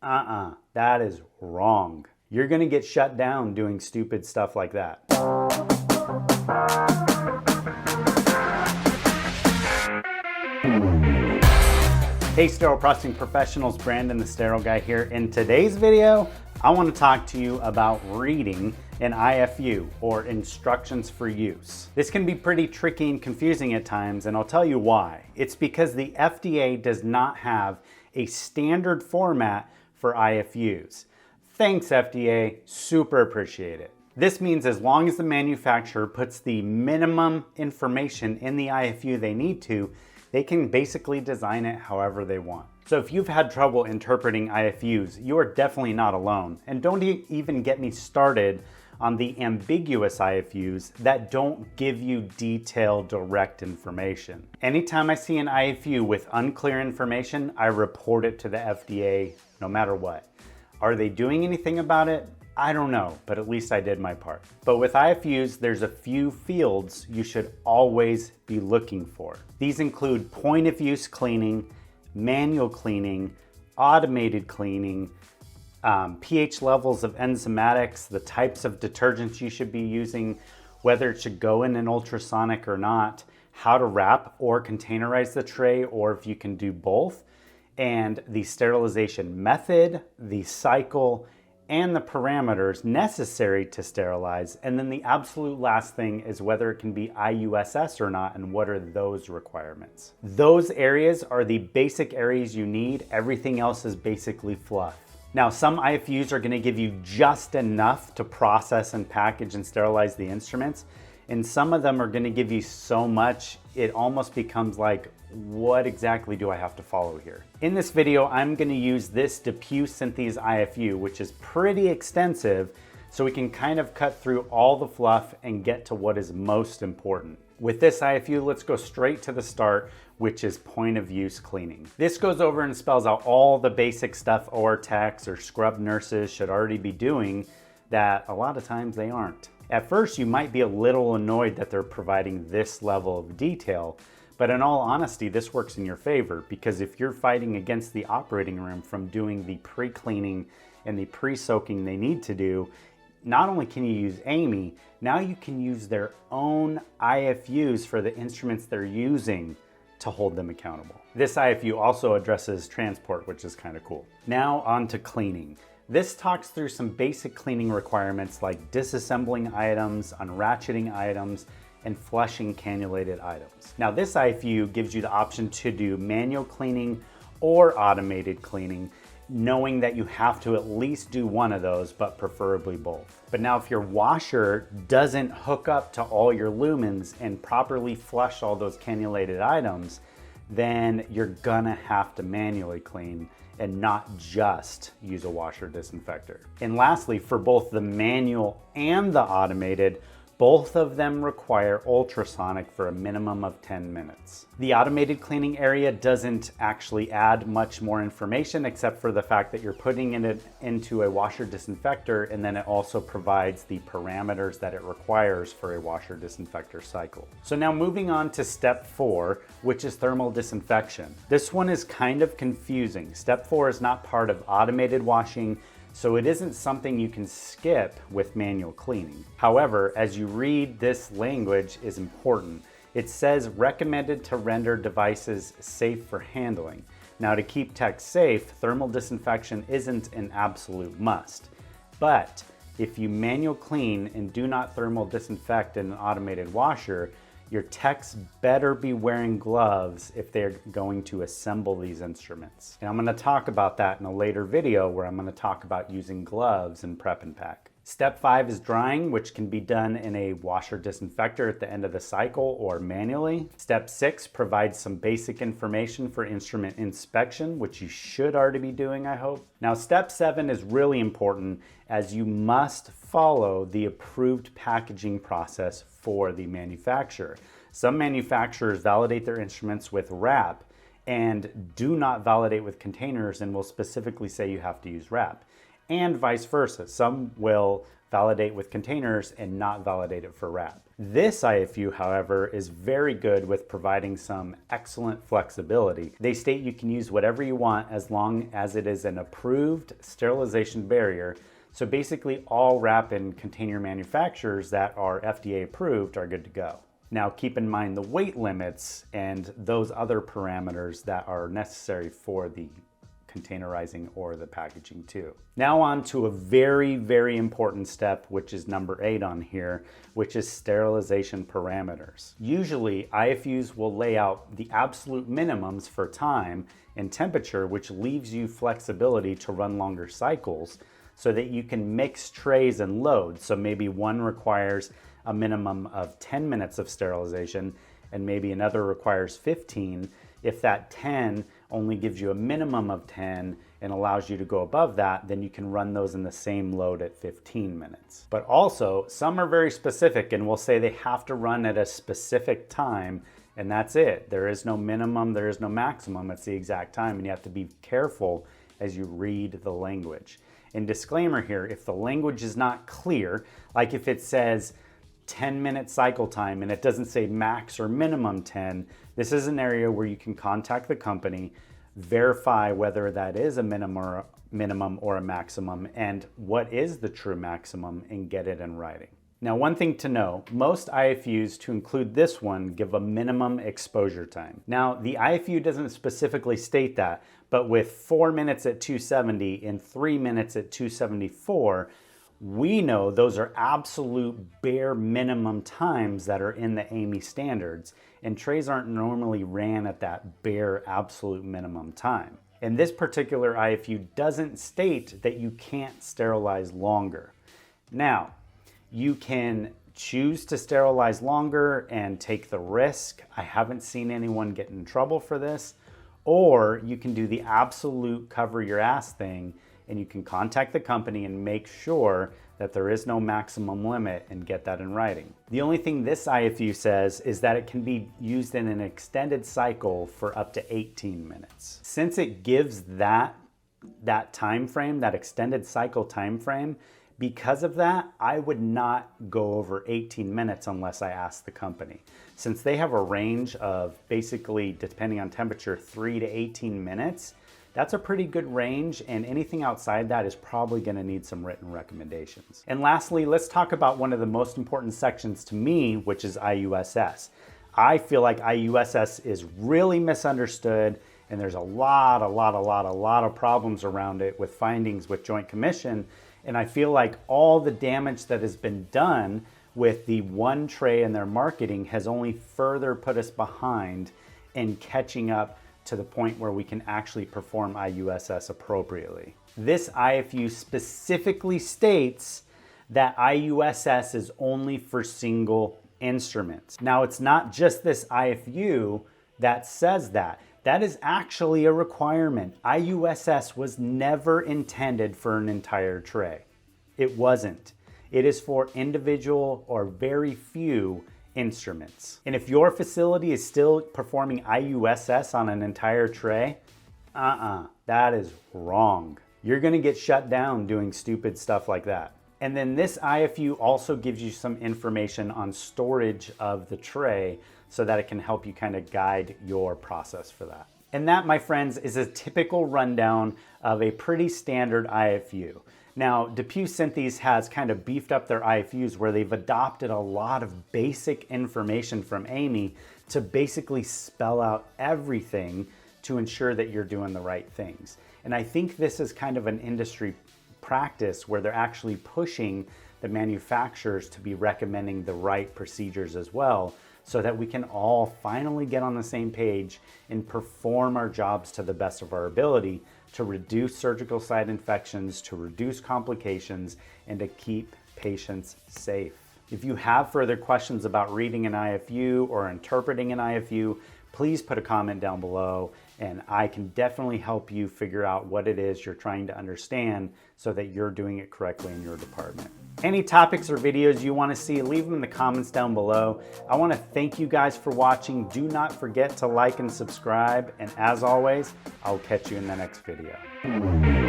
That is wrong. You're gonna get shut down doing stupid stuff like that. Hey Sterile Processing Professionals, Brandon the Sterile Guy here. In today's video, I want to talk to you about reading an IFU, or Instructions for Use. This can be pretty tricky and confusing at times, and I'll tell you why. It's because the FDA does not have a standard format for IFUs. Thanks FDA, super appreciate it. This means as long as the manufacturer puts the minimum information in the IFU they need to, they can basically design it however they want. So if you've had trouble interpreting IFUs, you are definitely not alone. And don't even get me started on the ambiguous IFUs that don't give you detailed, direct information. Anytime I see an IFU with unclear information, I report it to the FDA no matter what. Are they doing anything about it? I don't know, but at least I did my part. But with IFUs, there's a few fields you should always be looking for. These include point of use cleaning, manual cleaning, automated cleaning, pH levels of enzymatics, the types of detergents you should be using, whether it should go in an ultrasonic or not, how to wrap or containerize the tray, or if you can do both, and the sterilization method, the cycle, and the parameters necessary to sterilize. And then the absolute last thing is whether it can be IUSS or not, and what are those requirements. Those areas are the basic areas you need. Everything else is basically fluff. Now, some IFUs are gonna give you just enough to process and package and sterilize the instruments, and some of them are gonna give you so much, it almost becomes like, what exactly do I have to follow here? In this video, I'm gonna use this diffuse synthese IFU, which is pretty extensive, so we can kind of cut through all the fluff and get to what is most important. With this IFU, let's go straight to the start, which is point of use cleaning. This goes over and spells out all the basic stuff OR techs or scrub nurses should already be doing that a lot of times they aren't. At first, you might be a little annoyed that they're providing this level of detail, but in all honesty, this works in your favor, because if you're fighting against the operating room from doing the pre-cleaning and the pre-soaking they need to do, not only can you use AAMI, now you can use their own IFUs for the instruments they're using to hold them accountable. This IFU also addresses transport, which is kind of cool. Now on to cleaning. This talks through some basic cleaning requirements like disassembling items, unratcheting items, and flushing cannulated items. Now this IFU gives you the option to do manual cleaning or automated cleaning, knowing that you have to at least do one of those, but preferably both. But now if your washer doesn't hook up to all your lumens and properly flush all those cannulated items, then you're gonna have to manually clean and not just use a washer disinfector. And lastly, for both the manual and the automated, both of them require ultrasonic for a minimum of 10 minutes. The automated cleaning area doesn't actually add much more information except for the fact that you're putting it into a washer disinfector, and then it also provides the parameters that it requires for a washer disinfector cycle. So now moving on to step 4, which is thermal disinfection. This one is kind of confusing. Step 4 is not part of automated washing, so it isn't something you can skip with manual cleaning. However, as you read, this language is important. It says recommended to render devices safe for handling. Now, to keep tech safe, thermal disinfection isn't an absolute must. But if you manual clean and do not thermal disinfect in an automated washer, your techs better be wearing gloves if they're going to assemble these instruments. And I'm gonna talk about that in a later video where I'm gonna talk about using gloves in prep and pack. Step 5 is drying, which can be done in a washer disinfector at the end of the cycle or manually. Step 6 provides some basic information for instrument inspection, which you should already be doing, I hope. Now, step 7 is really important, as you must follow the approved packaging process for the manufacturer. Some manufacturers validate their instruments with wrap and do not validate with containers, and will specifically say you have to use wrap. And vice versa. Some will validate with containers and not validate it for wrap. This IFU, however, is very good with providing some excellent flexibility. They state you can use whatever you want as long as it is an approved sterilization barrier. So basically all wrap and container manufacturers that are FDA approved are good to go. Now keep in mind the weight limits and those other parameters that are necessary for the containerizing or the packaging too. Now on to a very, very important step, which is number 8 on here, which is sterilization parameters. Usually IFUs will lay out the absolute minimums for time and temperature, which leaves you flexibility to run longer cycles so that you can mix trays and loads. So maybe one requires a minimum of 10 minutes of sterilization and maybe another requires 15. If that 10 only gives you a minimum of 10 and allows you to go above that, then you can run those in the same load at 15 minutes. But also, some are very specific and will say they have to run at a specific time, and that's it. There is no minimum, there is no maximum, it's the exact time, and you have to be careful as you read the language. And disclaimer here, if the language is not clear, like if it says 10-minute cycle time and it doesn't say max or minimum 10, this is an area where you can contact the company, verify whether that is a minimum or a maximum and what is the true maximum, and get it in writing. Now, one thing to know, most IFUs, to include this one, give a minimum exposure time. Now, the IFU doesn't specifically state that, but with 4 minutes at 270 and 3 minutes at 274, we know those are absolute bare minimum times that are in the a.m.e. standards, and trays aren't normally ran at that bare absolute minimum time. And this particular IFU doesn't state that you can't sterilize longer. Now, you can choose to sterilize longer and take the risk. I haven't seen anyone get in trouble for this. Or you can do the absolute cover your ass thing, and you can contact the company and make sure that there is no maximum limit and get that in writing. The only thing this IFU says is that it can be used in an extended cycle for up to 18 minutes. Since it gives that time frame, that extended cycle time frame, because of that, I would not go over 18 minutes unless I ask the company. Since they have a range of basically, depending on temperature, 3 to 18 minutes, that's a pretty good range, and anything outside that is probably gonna need some written recommendations. And lastly, let's talk about one of the most important sections to me, which is IUSS. I feel like IUSS is really misunderstood, and there's a lot of problems around it with findings with Joint Commission. And I feel like all the damage that has been done with the one tray in their marketing has only further put us behind in catching up to the point where we can actually perform IUSS appropriately. This IFU specifically states that IUSS is only for single instruments. Now, it's not just this IFU that says that. That is actually a requirement. IUSS was never intended for an entire tray. It wasn't. It is for individual or very few instruments. And if your facility is still performing IUSS on an entire tray, that is wrong. You're gonna get shut down doing stupid stuff like that. And then this IFU also gives you some information on storage of the tray so that it can help you kind of guide your process for that. And that, my friends, is a typical rundown of a pretty standard IFU. Now, DePuy Synthes has kind of beefed up their IFUs where they've adopted a lot of basic information from a.m.e. to basically spell out everything to ensure that you're doing the right things. And I think this is kind of an industry practice where they're actually pushing the manufacturers to be recommending the right procedures as well, so that we can all finally get on the same page and perform our jobs to the best of our ability to reduce surgical site infections, to reduce complications, and to keep patients safe. If you have further questions about reading an IFU or interpreting an IFU, please put a comment down below, and I can definitely help you figure out what it is you're trying to understand so that you're doing it correctly in your department. Any topics or videos you want to see, leave them in the comments down below. I want to thank you guys for watching. Do not forget to like and subscribe, and as always, I'll catch you in the next video.